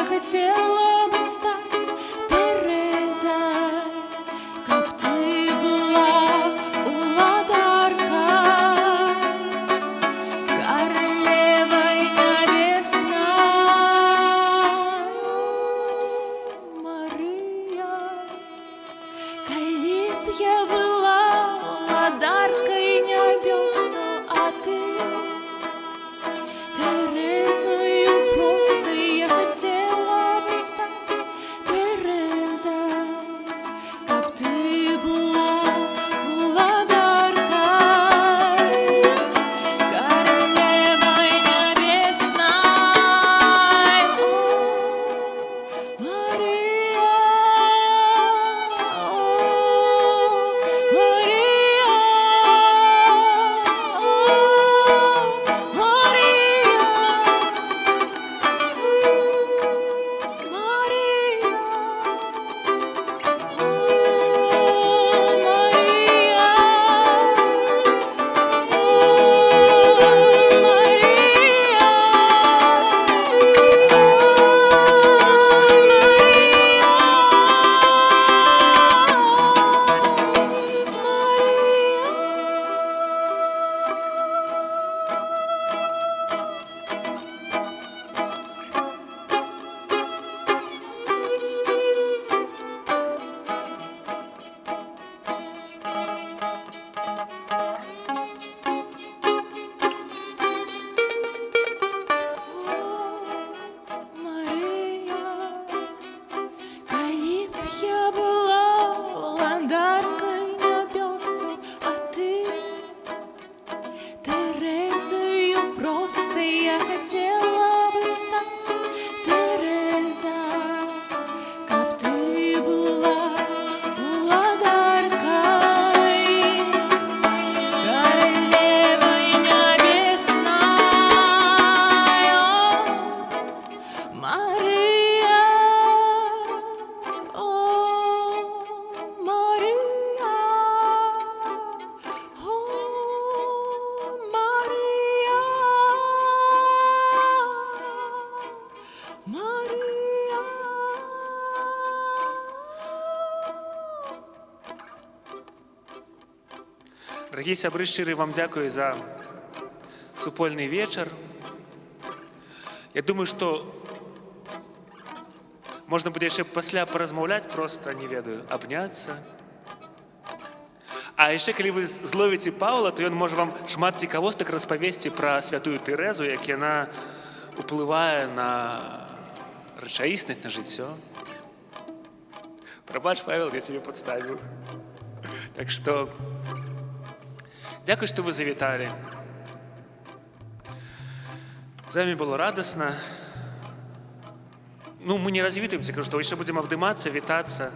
хотела бы стать Терезой, как ты была уладаркой, королевой небесной. Мария, коли б я была уладаркой небеса, а ты Терезою просто я хотела бы стать Терезой, как ты была уладаркой, королевой небесной. О, Мария, о, Мария, о, Мария, Мария, о, Мария, коли б я была уладаркой небеса, а ты Терезою просто я хотела бы стать Терезой, как ты была уладаркой, королевой небесной. О, Мария, о, Мария, о, Мария, Мария. Дорогі сябры, шчыры вам дзякую за супольны вечар. Я думаю, што можна будзе яшчэ пасля паразмаўляць, проста, не ведаю, абняцца. А яшчэ, калі вы зловіце Паўла, то ён можа вам шмат цікавостак распавесці пра святую Тэрэзу, як яна уплывае на рэчаіснасць, на жыццё. Прабач, Павел, я цябе падставіў. Так што дзякуй, што вы завіталі. З вами было радасна. Ну, мы не развітваемся, кажу, што яшчэ будзем абдымацца, вітацца.